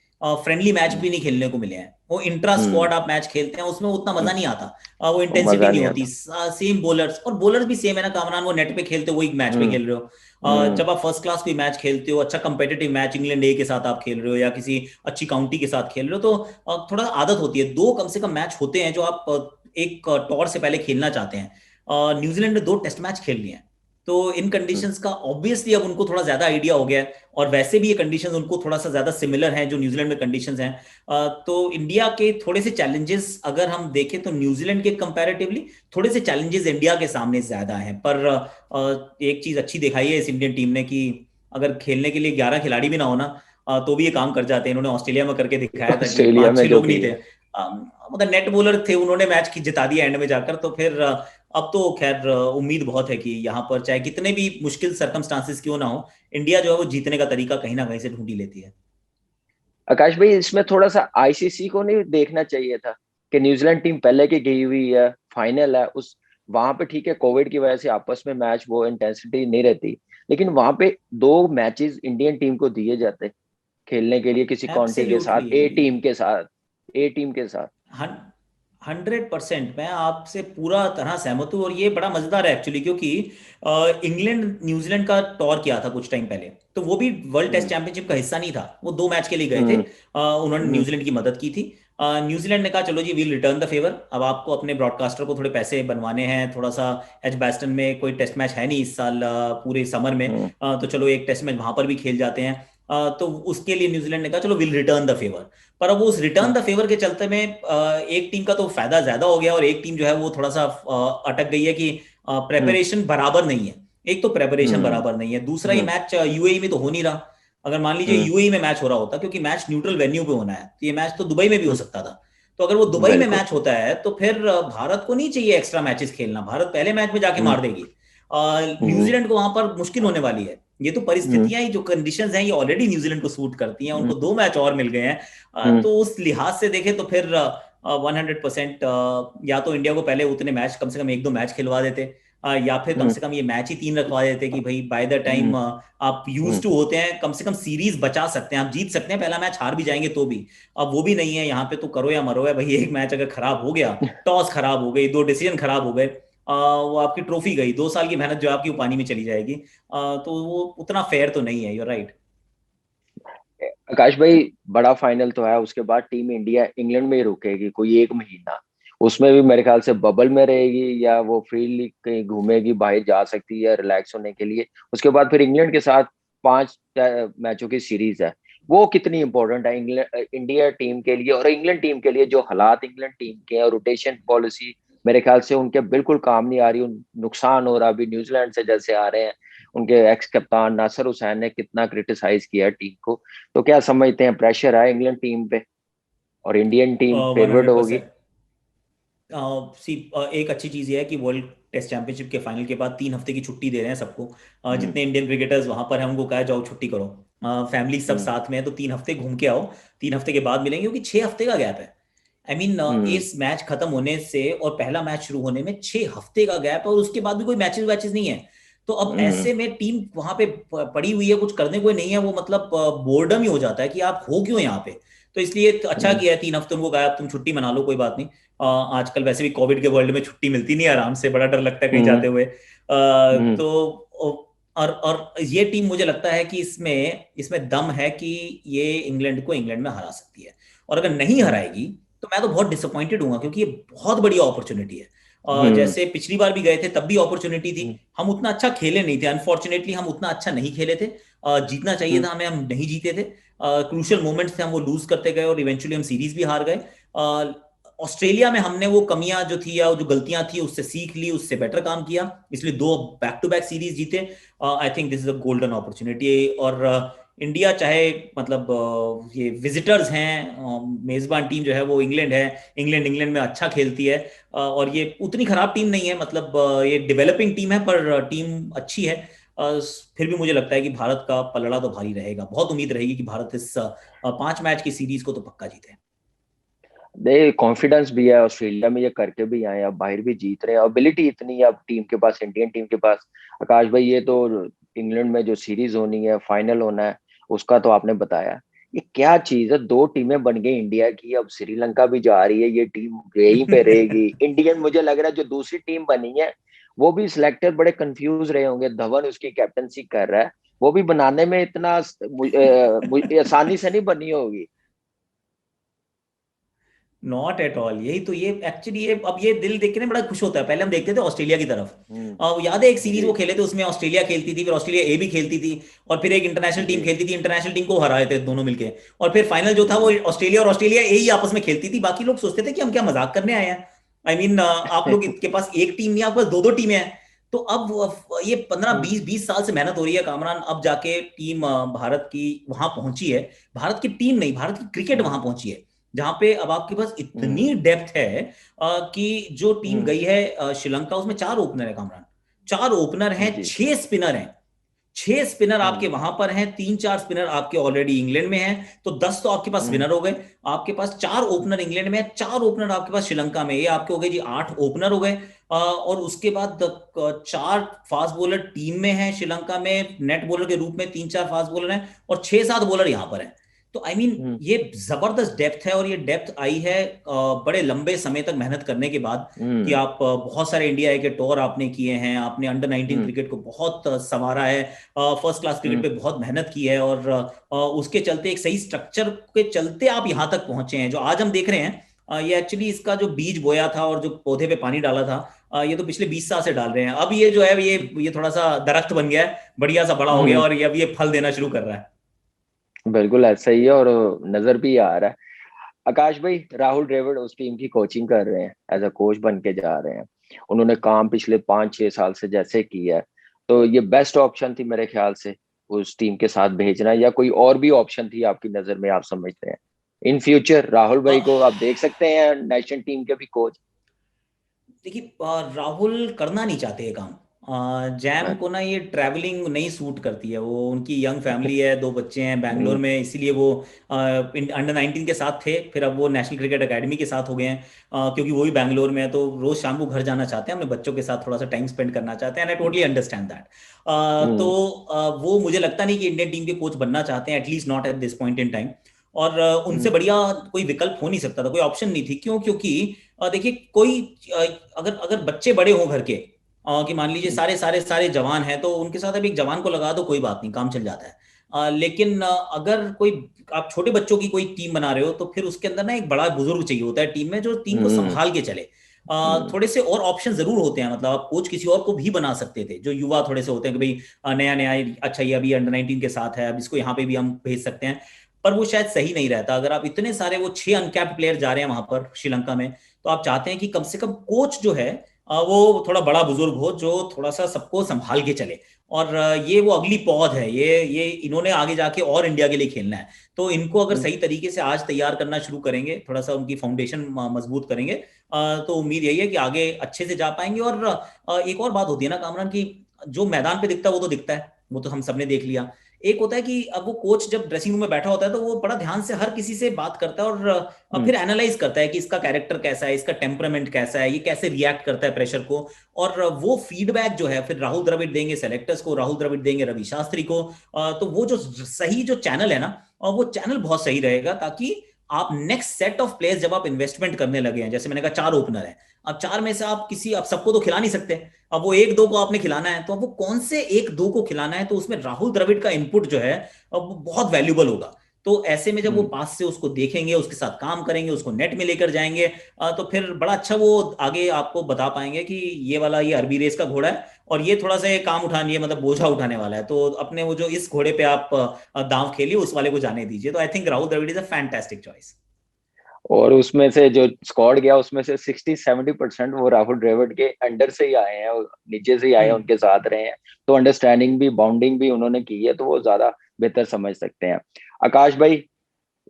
फ्रेंडली मैच हम्म। भी नहीं खेलने को मिले हैं, वो इंट्रा हम्म। स्क्वाड आप मैच खेलते हैं उसमें उतना मजा हम्म। नहीं आता। वो वो इंटेंसिटी मजा नहीं नहीं होती। आता। सेम बॉलर्स, और बॉलर भी सेम है ना कामरान, वो नेट पे खेलते हो, वही मैच पे हम्म। खेल रहे हो। हम्म। जब आप फर्स्ट क्लास कोई मैच खेलते हो, अच्छा कंपेटिटिव मैच इंग्लैंड ए के साथ आप खेल रहे हो या किसी अच्छी काउंटी के साथ खेल रहे हो, तो थोड़ा आदत होती है। दो कम से कम मैच होते हैं जो आप एक टॉर से पहले खेलना चाहते हैं। न्यूजीलैंड ने 2 टेस्ट मैच खेल लिए हैं, तो इन हम्म। कंडीशंस का ऑब्वियसली अब उनको थोड़ा ज्यादा आइडिया हो गया है। और वैसे भी ये कंडीशंस उनको थोड़ा सा ज्यादा सिमिलर हैं जो न्यूजीलैंड में कंडीशंस हैं। तो इंडिया के थोड़े से चैलेंजेस अगर हम देखें तो न्यूजीलैंड के कंपैरेटिवली थोड़े से चैलेंजेस इंडिया के सामने ज्यादा हैं। पर एक चीज अच्छी दिखाई है इस इंडियन टीम ने कि अगर खेलने के लिए 11 खिलाड़ी भी ना हो ना, तो भी ये काम कर जाते हैं। इन्होंने ऑस्ट्रेलिया में करके दिखाया था कि ऑस्ट्रेलिया पांच में छह जो लोग नहीं थे, किया। मतलब नेट बॉलर थे, उन्होंने मैच जिता दिया एंड में जाकर। तो फिर अब तो खैर उम्मीद बहुत है कि यहाँ पर चाहे कितने भी मुश्किल सर्कमस्टांसिस क्यों ना हो, इंडिया जो है वो जीतने का तरीका कहीं ना कहीं से ढूंढ ही लेती है। आकाश भाई, इसमें थोड़ा सा आईसीसी को नहीं देखना चाहिए था कि न्यूजीलैंड टीम पहले की गई हुई है, फाइनल है उस, वहां पे ठीक है कोविड की वजह से आपस में मैच वो इंटेंसिटी नहीं रहती, लेकिन वहां पे 2 मैचेस इंडियन टीम को दिए जाते खेलने के लिए, किसी काउंटी के एब्सोल्युटली। साथ, ए टीम के साथ, ए टीम के साथ। 100% मैं आपसे पूरा तरह सहमत हूँ। और ये बड़ा मजेदार है एक्चुअली, क्योंकि इंग्लैंड न्यूजीलैंड का टॉर किया था कुछ टाइम पहले, तो वो भी वर्ल्ड टेस्ट हम्म। चैंपियनशिप का हिस्सा नहीं था, वो 2 मैच के लिए गए थे। हम्म। उन्होंने हम्म। न्यूजीलैंड की मदद की थी। न्यूजीलैंड ने कहा चलो जी वील रिटर्न द फेवर, अब आपको अपने ब्रॉडकास्टर को थोड़े पैसे बनवाने हैं थोड़ा सा। एजबास्टन में कोई टेस्ट मैच है नहीं इस साल पूरे समर में, हम्म। तो चलो एक टेस्ट मैच वहां पर भी खेल जाते हैं। तो उसके लिए न्यूजीलैंड ने कहा चलो विल रिटर्न द फेवर। पर अब उस रिटर्न हम्म। द फेवर के चलते में एक टीम का तो फायदा ज्यादा हो गया और एक टीम जो है वो थोड़ा सा अटक गई है कि हम्म। प्रेपरेशन बराबर नहीं है। एक तो प्रेपरेशन हम्म। बराबर नहीं है, दूसरा ये हम्म। मैच यूएई में तो हो नहीं रहा। अगर मान लीजिए हम्म। यूएई में मैच हो रहा होता, क्योंकि मैच न्यूट्रल वेन्यू पे होना है, तो ये मैच तो दुबई में भी हो सकता था। तो अगर वो दुबई में बिल्कुल। मैच होता है तो फिर भारत को नहीं चाहिए एक्स्ट्रा मैचेस खेलना, भारत पहले मैच में जाके हम्म। मार देगी। हम्म। न्यूजीलैंड को वहां पर मुश्किल होने वाली है। ये तो परिस्थितियां ही, जो कंडीशंस हैं, ये ऑलरेडी न्यूजीलैंड को सूट करती हैं, उनको 2 मैच और मिल गए हैं। तो उस लिहाज से देखें तो फिर 100% या तो इंडिया को पहले उतने मैच, कम से कम 1-2 मैच खिलवा देते, या फिर कम से कम ये मैच ही 3 रखवा देते कि भाई बाय द टाइम आप यूज टू होते हैं, कम से कम सीरीज बचा सकते हैं, आप जीत सकते हैं, पहला मैच हार भी जाएंगे तो भी। अब वो भी नहीं है यहाँ पे, तो करो या मरो है भाई। एक मैच अगर खराब हो गया, टॉस खराब हो गई, 2 डिसीजन खराब हो गए, वो आपकी ट्रॉफी गई, 2 साल की मेहनत जो आपकी वो पानी में चली जाएगी। तो वो उतना फेयर तो नहीं है, यूर राइट। आकाश भाई, बड़ा फाइनल तो है, उसके बाद टीम इंडिया इंग्लैंड में ही रुकेगी कोई 1 महीना। उसमें भी मेरे ख्याल से बबल में रहेगी, या वो फ्रीली कहीं घूमेगी, बाहर जा सकती है रिलैक्स होने के लिए। उसके बाद फिर इंग्लैंड के साथ 5 मैचों की सीरीज है। वो कितनी इंपॉर्टेंट है इंग्लैंड इंडिया टीम के लिए और इंग्लैंड टीम के लिए। जो हालात इंग्लैंड टीम के हैं और रोटेशन पॉलिसी मेरे ख्याल से उनके बिल्कुल काम नहीं आ रही, नुकसान हो रहा। अभी न्यूजीलैंड से जैसे आ रहे हैं, उनके एक्स कप्तान नासिर हुसैन ने कितना क्रिटिसाइज किया टीम को। तो क्या समझते हैं, प्रेशर है इंग्लैंड टीम पे और Indian team one favourite hundred होगी? परसेंट सी एक अच्छी चीज़ ये है कि वर्ल्ड टेस्ट चैंपियनशिप के फाइनल के बाद 3 हफ्ते की छुट्टी दे रहे हैं सबको। हम्म। जितने इंडियन क्रिकेटर्स वहां पर हैं उनको कहा जाओ छुट्टी करो, फैमिली सब हम्म। साथ में है, तो 3 हफ्ते घूम के आओ। 3 हफ्ते के बाद मिलेंगे, क्योंकि 6 हफ्ते का गैप है। आई मीन हम्म। इस मैच खत्म होने से और पहला मैच शुरू होने में 6 हफ्ते का गैप है, और उसके बाद भी कोई मैचेस वैचेस नहीं है। तो अब हम्म। ऐसे में टीम वहां पे पड़ी हुई है, कुछ करने को नहीं है, वो मतलब बोर्डम ही हो जाता है कि आप हो क्यों यहाँ पे। तो इसलिए तो अच्छा हम्म। किया है 3 हफ्ते उनको कहा तुम छुट्टी मना लो, कोई बात नहीं। आजकल वैसे भी कोविड के वर्ल्ड में छुट्टी मिलती नहीं है आराम से, बड़ा डर लगता है कहीं हम्म। जाते हुए। हम्म। तो और ये टीम मुझे लगता है कि इसमें इसमें दम है कि ये इंग्लैंड को इंग्लैंड में हरा सकती है। और अगर नहीं हम्म। हराएगी तो मैं तो बहुत डिसअपॉइंटेड हूँ, क्योंकि ये बहुत बड़ी अपॉर्चुनिटी है। हम्म। जैसे पिछली बार भी गए थे तब भी अपॉर्चुनिटी थी, हम्म। हम उतना अच्छा खेले नहीं थे, अनफॉर्चुनेटली हम उतना अच्छा नहीं खेले थे। जीतना चाहिए था हमें, हम नहीं जीते थे। क्रूशियल मोमेंट्स थे, हम वो लूज करते गए और इवेंचुअली हम सीरीज भी हार गए। ऑस्ट्रेलिया में हमने वो कमियां जो थी या वो जो गलतियां थी उससे सीख ली, उससे बेटर काम किया, इसलिए 2 बैक टू बैक सीरीज जीते। I think this is a golden opportunity. और इंडिया चाहे मतलब ये विजिटर्स हैं, मेजबान टीम जो है वो इंग्लैंड है, इंग्लैंड इंग्लैंड में अच्छा खेलती है। और ये उतनी खराब टीम नहीं है, मतलब ये डेवलपिंग टीम है, पर टीम अच्छी है। फिर भी मुझे लगता है कि भारत का पलड़ा तो भारी रहेगा, बहुत उम्मीद रहेगी कि भारत इस 5 मैच की सीरीज को तो पक्का जीते। दे कॉन्फिडेंस भी है, ऑस्ट्रेलिया में ये करके भी आए, अब बाहर भी जीत रहे हैं, एबिलिटी इतनी है अब टीम के पास, इंडियन टीम के पास। आकाश भाई, ये तो इंग्लैंड में जो सीरीज होनी है, फाइनल होना है, उसका तो आपने बताया। ये क्या चीज है, 2 टीमें बन गई इंडिया की, अब श्रीलंका भी जा रही है, ये टीम यहीं पे रहेगी। इंडियन मुझे लग रहा है जो दूसरी टीम बनी है, वो भी सिलेक्टर बड़े कंफ्यूज रहे होंगे, धवन उसकी कैप्टनसी कर रहा है, वो भी बनाने में इतना आसानी से नहीं बनी होगी। नॉट एट ऑल, यही तो, ये एक्चुअली ये अब ये दिल देख के ना बड़ा खुश होता है। पहले हम देखते थे ऑस्ट्रेलिया की तरफ, वो याद है एक सीरीज जी। वो खेले थे, उसमें ऑस्ट्रेलिया खेलती थी, फिर ऑस्ट्रेलिया ए भी खेलती थी, और फिर एक इंटरनेशनल टीम जी। खेलती थी, इंटरनेशनल टीम को हराए थे दोनों मिलके। और फिर फाइनल जो था वो जी। ऑस्ट्रेलिया और ऑस्ट्रेलिया ए ही आपस में खेलती थी, बाकी लोग सोचते थे कि हम क्या मजाक करने आए हैं। आई मीन आप लोग के पास एक टीम नहीं, आपके पास 2-2 टीमें हैं। तो अब ये 15-20 20 साल से मेहनत हो रही है कामरान, अब जाके टीम भारत की वहां पहुंची है। भारत की टीम नहीं, भारत की क्रिकेट वहां पहुंची है, जहां पे अब आपके पास इतनी डेप्थ है कि जो टीम गई है श्रीलंका, उसमें 4 ओपनर है कामरान, 4 ओपनर हैं, जी। 6 स्पिनर हैं। 6 स्पिनर आपके हम्म। वहां पर हैं, 3-4 स्पिनर आपके ऑलरेडी इंग्लैंड में हैं, तो 10 तो आपके पास हम्म। स्पिनर हो गए। आपके पास 4 ओपनर इंग्लैंड में है, 4 ओपनर आपके पास श्रीलंका में, ये आपके हो गए जी 8 ओपनर हो गए। और उसके बाद 4 फास्ट बॉलर टीम में है श्रीलंका में, नेट बॉलर के रूप में 3-4 फास्ट बॉलर हैं, और 6-7 बॉलर यहां पर हैं। तो आई मीन हम्म। ये जबरदस्त डेप्थ है, और ये डेप्थ आई है बड़े लंबे समय तक मेहनत करने के बाद। कि हम्म। आप बहुत सारे इंडिया के टूर आपने किए हैं, आपने अंडर 19 हम्म। क्रिकेट को बहुत संवारा है, फर्स्ट क्लास क्रिकेट हम्म। पे बहुत मेहनत की है, और उसके चलते एक सही स्ट्रक्चर के चलते आप यहाँ तक पहुंचे हैं जो आज हम देख रहे हैं। ये एक्चुअली इसका जो बीज बोया था और जो पौधे पे पानी डाला था, ये तो पिछले 20 साल से डाल रहे हैं। अब ये जो है ये थोड़ा सा दरख्त बन गया है, बढ़िया सा बड़ा हो गया, हम्म। और ये अब ये फल देना शुरू कर रहा है। बिल्कुल ऐसा ही है, और नजर भी आ रहा है। आकाश भाई, राहुल द्रविड़ उस टीम की कोचिंग कर रहे हैं, एज अ कोच बन के जा रहे हैं। उन्होंने काम पिछले 5-6 साल से जैसे किया है, तो ये बेस्ट ऑप्शन थी मेरे ख्याल से उस टीम के साथ भेजना, या कोई और भी ऑप्शन थी आपकी नजर में, आप समझते हैं इन फ्यूचर राहुल भाई को आप देख सकते हैं नेशनल टीम के भी कोच? देखिए राहुल करना नहीं चाहते ये काम। जैम को ना ये ट्रैवलिंग नहीं सूट करती है, वो उनकी यंग फैमिली है, दो बच्चे हैं बैंगलोर में, इसीलिए वो अंडर 19 के साथ थे, फिर अब वो नेशनल क्रिकेट एकेडमी के साथ हो गए हैं, क्योंकि वो भी बैंगलोर में है, तो रोज शाम को घर जाना चाहते हैं, अपने बच्चों के साथ थोड़ा सा टाइम स्पेंड करना चाहते हैं, and I totally understand that. तो वो मुझे लगता नहीं कि इंडियन टीम के कोच बनना चाहते हैं, at least not at this point in time. और उनसे बढ़िया कोई विकल्प हो नहीं सकता था, कोई ऑप्शन नहीं थी। क्यों? क्योंकि देखिए कोई अ, अगर अगर बच्चे बड़े हों घर के, कि मान लीजिए सारे सारे सारे जवान हैं, तो उनके साथ अब एक जवान को लगा दो, कोई बात नहीं, काम चल जाता है। लेकिन अगर कोई आप छोटे बच्चों की कोई टीम बना रहे हो, तो फिर उसके अंदर ना एक बड़ा बुजुर्ग चाहिए होता है टीम में, जो टीम को संभाल के चले। थोड़े से और ऑप्शन जरूर होते हैं, मतलब आप कोच किसी और को भी बना सकते थे, जो युवा थोड़े से होते हैं, कि भाई नया नया, अच्छा ये अभी अंडर 19 के साथ है, अब इसको यहाँ पे भी हम भेज सकते हैं। पर वो शायद सही नहीं रहता, अगर आप इतने सारे, वो 6 अनकैप्ड प्लेयर जा रहे हैं वहां पर श्रीलंका में, तो आप चाहते हैं कि कम से कम कोच जो है वो थोड़ा बड़ा बुजुर्ग हो, जो थोड़ा सा सबको संभाल के चले। और ये वो अगली पौध है, ये इन्होंने आगे जाके और इंडिया के लिए खेलना है। तो इनको अगर सही तरीके से आज तैयार करना शुरू करेंगे, थोड़ा सा उनकी फाउंडेशन मजबूत करेंगे, तो उम्मीद यही है कि आगे अच्छे से जा पाएंगे। और एक और बात होती है ना कामरान, की जो मैदान पे दिखता है वो तो दिखता है, वो तो हम सबने देख लिया। एक होता है कि अब वो कोच जब ड्रेसिंग रूम में बैठा होता है, तो वो बड़ा ध्यान से हर किसी से बात करता है, और फिर एनालाइज करता है कि इसका कैरेक्टर कैसा है, इसका टेम्परामेंट कैसा है, ये कैसे रिएक्ट करता है प्रेशर को। और वो फीडबैक जो है फिर राहुल द्रविड़ देंगे सेलेक्टर्स को, राहुल द्रविड़ देंगे रवि शास्त्री को। तो वो जो सही जो चैनल है ना, वो चैनल बहुत सही रहेगा, ताकि आप नेक्स्ट सेट ऑफ प्लेयर्स जब आप इन्वेस्टमेंट करने लगे हैं, जैसे मैंने कहा 4 ओपनर है, अब 4 में से आप किसी, आप सबको तो खिला नहीं सकते, अब वो एक दो को आपने खिलाना है, तो अब वो कौन से एक दो को खिलाना है, तो उसमें राहुल द्रविड़ का इनपुट जो है अब वो बहुत वैल्यूबल होगा। तो ऐसे में जब वो पास से उसको देखेंगे, उसके साथ काम करेंगे, उसको नेट में लेकर जाएंगे, तो फिर बड़ा अच्छा वो आगे आपको बता पाएंगे कि ये वाला, ये अरबी रेस का घोड़ा है, और ये थोड़ा सा ये काम उठाने, मतलब बोझा उठाने वाला है, तो अपने वो जो इस घोड़े पे आप दांव खेलिए, उस वाले को जाने दीजिए। तो I think Rahul Dravid is a fantastic choice. और उसमें से जो स्क्वाड गया उसमें से 60-70% वो राहुल द्रविड़ के अंडर से ही आए हैं, और नीचे से ही आए हैं, हम्म। उनके साथ रहे हैं। तो अंडरस्टैंडिंग भी, बाउंडिंग भी उन्होंने की है, तो वो ज्यादा बेहतर समझ सकते हैं। आकाश भाई,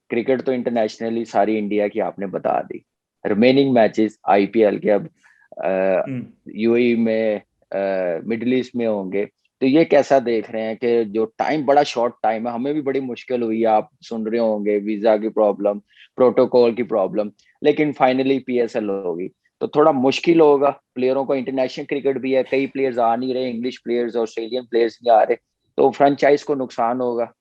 क्रिकेट तो इंटरनेशनली सारी इंडिया की आपने बता दी। रिमेनिंग मैचेस आईपीएल के अब हम्म। यूएई में, मिडिल ईस्ट में होंगे। तो ये कैसा देख रहे हैं कि जो टाइम, बड़ा शॉर्ट टाइम है, हमें भी बड़ी मुश्किल हुई है, आप सुन रहे होंगे, वीजा की प्रॉब्लम, प्रोटोकॉल की प्रॉब्लम, लेकिन फाइनली पीएसएल होगी। तो थोड़ा मुश्किल होगा प्लेयरों को, इंटरनेशनल क्रिकेट भी है, कई प्लेयर्स आ नहीं रहे, इंग्लिश प्लेयर्स, ऑस्ट्रेलियन प्लेयर्स नहीं आ रहे, तो फ्रेंचाइज को नुकसान होगा।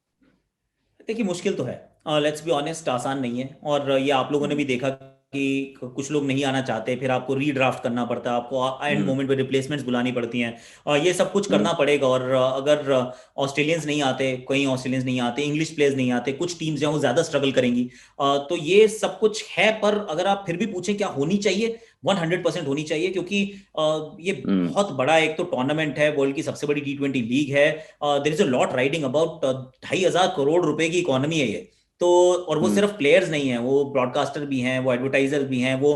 देखिए मुश्किल तो है, लेट्स बी ऑनेस्ट, आसान नहीं है। और ये आप लोगों ने भी देखा कि कुछ लोग नहीं आना चाहते, फिर आपको रीड्राफ्ट करना पड़ता है, आपको एंड हम्म। मोमेंट पे रिप्लेसमेंट बुलानी पड़ती हैं, ये सब कुछ हम्म। करना पड़ेगा। और अगर ऑस्ट्रेलियंस नहीं आते, कई ऑस्ट्रेलियंस नहीं आते, इंग्लिश प्लेयर्स नहीं आते, कुछ टीम्स जो हैं वो ज़्यादा स्ट्रगल करेंगी। तो ये सब कुछ है, पर अगर आप फिर भी पूछें क्या होनी चाहिए, 100% होनी चाहिए, क्योंकि ये हम्म। बहुत बड़ा एक तो टूर्नामेंट है, वर्ल्ड की सबसे बड़ी T20 लीग है, there is a lot riding about, 2,500 crore रुपए की इकोनॉमी है ये। तो और वो हम्म। सिर्फ प्लेयर्स नहीं है, वो ब्रॉडकास्टर भी हैं, वो एडवर्टाइजर भी हैं, वो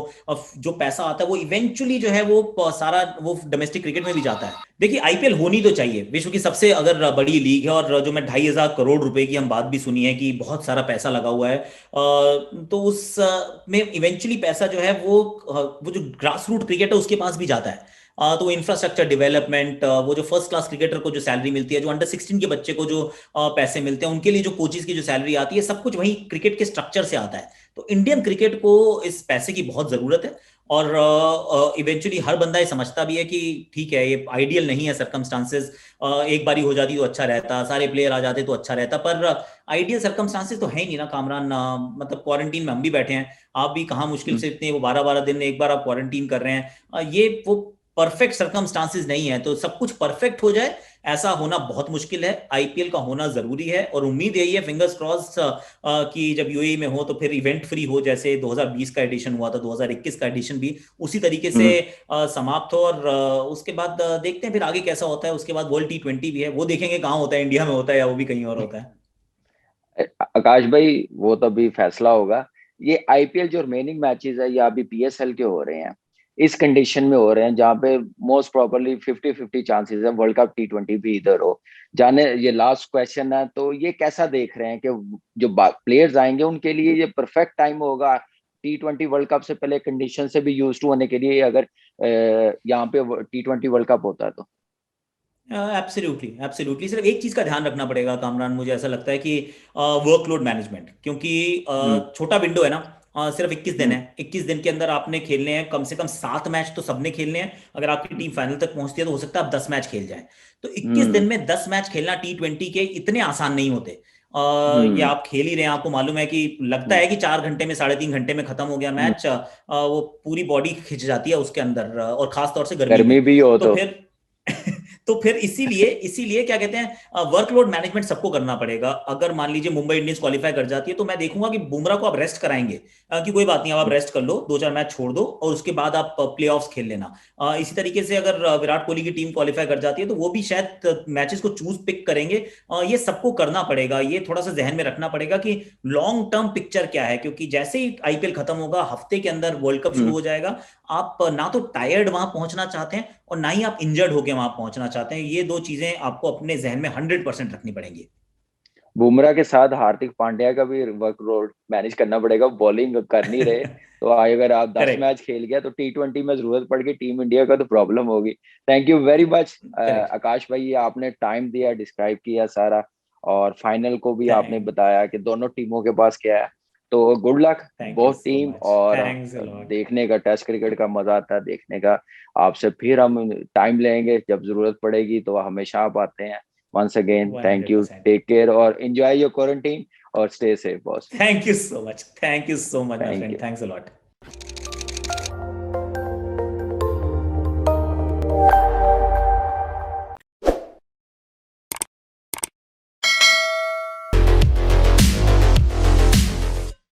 जो पैसा आता है वो इवेंचुअली जो है वो सारा वो डोमेस्टिक क्रिकेट में भी जाता है। देखिए आईपीएल होनी तो चाहिए, विश्व की सबसे अगर बड़ी लीग है, और जो मैं 2,500 करोड़ रुपए की हम बात भी सुनी है कि बहुत सारा पैसा लगा हुआ है, तो उस में इवेंचुअली पैसा जो है वो जो ग्रास रूट क्रिकेट है उसके पास भी जाता है। तो इंफ्रास्ट्रक्चर डेवलपमेंट, वो जो फर्स्ट क्लास क्रिकेटर को जो सैलरी मिलती है, जो अंडर 16 के बच्चे को जो पैसे मिलते हैं, उनके लिए जो कोचिज की जो सैलरी आती है, सब कुछ वही क्रिकेट के स्ट्रक्चर से आता है। तो इंडियन क्रिकेट को इस पैसे की बहुत जरूरत है। और इवेंचुअली हर बंदा ये समझता भी है कि ठीक है, ये आइडियल नहीं है सर्कमस्टांसेस, एक बारी हो जाती तो अच्छा रहता, सारे प्लेयर आ जाते तो अच्छा रहता, पर आइडियल सर्कमस्टांसेस तो है ही नहीं ना कामरान। मतलब क्वारंटीन में हम भी बैठे हैं, आप भी कहाँ मुश्किल से इतने वो 12-12 दिन एक बार आप क्वारंटीन कर रहे हैं, ये वो परफेक्ट सर्कमस्टांसेस नहीं है। तो सब कुछ परफेक्ट हो जाए, ऐसा होना बहुत मुश्किल है, आईपीएल का होना जरूरी है। और उम्मीद यही है, फिंगर्स क्रॉस, कि जब यूएई में हो तो फिर इवेंट फ्री हो, जैसे 2020 का एडिशन हुआ था, 2021 का एडिशन भी उसी तरीके से हम्म। समाप्त हो। और उसके बाद देखते हैं फिर आगे कैसा होता है। उसके बाद वर्ल्ड T20 भी है, वो देखेंगे कहाँ होता है, इंडिया में होता है या वो भी कहीं और होता है। आकाश भाई, वो तो अभी फैसला होगा। ये आईपीएल जो रिमेनिंग मैचेस है, या अभी पीएसएल के हो रहे हैं, इस कंडीशन में हो रहे हैं जहाँ पे मोस्ट प्रोबेबली 50-50 चांसेस है वर्ल्ड कप T20 भी इधर हो जाने। ये लास्ट क्वेश्चन है, तो ये कैसा देख रहे हैं कि जो प्लेयर्स आएंगे उनके लिए ये परफेक्ट टाइम होगा T20 वर्ल्ड कप से पहले, कंडीशन से भी यूज टू होने के लिए, अगर यहाँ पे T20 वर्ल्ड कप होता है तो? Absolutely absolutely. सिर्फ एक चीज का ध्यान रखना पड़ेगा कामरान, मुझे ऐसा लगता है कि वर्कलोड मैनेजमेंट, क्योंकि हम्म। छोटा विंडो है ना। सिर्फ 21 दिन हम्म। है, 21 दिन के अंदर आपने खेलने हैं कम से कम 7 मैच तो सबने खेलने हैं। अगर आपकी टीम फाइनल तक पहुंचती है तो हो सकता है आप 10 मैच खेल जाएं। तो 21 दिन हम्म। में 10 मैच खेलना T20 के इतने आसान नहीं होते। ये हम्म। आप खेल ही रहे हैं, आपको मालूम है कि लगता हम्म। है कि 4 घंटे में, 3.5 घंटे में खत्म हो गया हम्म। मैच। वो पूरी बॉडी खिंच जाती है उसके अंदर, और खास तौर से गर्मी में। गर्मी भी हो तो तो। फिर तो फिर इसीलिए इसीलिए क्या कहते हैं, वर्कलोड मैनेजमेंट सबको करना पड़ेगा। अगर मान लीजिए मुंबई इंडियंस क्वालिफाई कर जाती है तो मैं देखूंगा कि बुमराह को आप रेस्ट कराएंगे, कि कोई बात नहीं, अब आप रेस्ट कर लो, 2-4 मैच छोड़ दो और उसके बाद आप प्ले ऑफ्स खेल लेना। इसी तरीके से अगर विराट कोहली की टीम क्वालिफाई कर जाती है तो वो भी शायद मैचेस को चूज पिक करेंगे। ये सबको करना पड़ेगा, ये थोड़ा सा जहन में रखना पड़ेगा कि लॉन्ग टर्म पिक्चर क्या है, क्योंकि जैसे ही आईपीएल खत्म होगा हफ्ते के अंदर वर्ल्ड कप शुरू हम्म। हो जाएगा। आप ना तो टायर्ड वहां पहुंचना चाहते हैं और ना ही आप इंजर्ड होके वहां पहुंचना चाहते हैं। ये दो चीजें आपको अपने जहन में 100% रखनी पड़ेंगी। बुमराह के साथ हार्दिक पांड्या का भी वर्कलोड मैनेज करना पड़ेगा, बॉलिंग कर नहीं रहे। तो अगर आप 10 करेक्ट। मैच खेल गया तो T20 में जरूरत पड़ गई टीम इंडिया का तो प्रॉब्लम होगी। Thank you very much correct. Akash भाई, ये आपने टाइम दिया, डिस्क्राइब किया सारा, और फाइनल को भी आपने थैंक बताया कि दोनों टीमों के पास क्या है। तो good luck thank you both so team, much, और थैंक्स अ लॉट। देखने का टेस्ट क्रिकेट का मजा आता है देखने का। आपसे फिर हम टाइम लेंगे, जब जरूरत पड़ेगी तो हमेशा आप आते हैं। Once again one thank hundred you, percent take care और एंजॉय योर क्वारंटीन, और stay safe boss. Thank you so much, thank you so much my thank friend, you. Thanks a lot.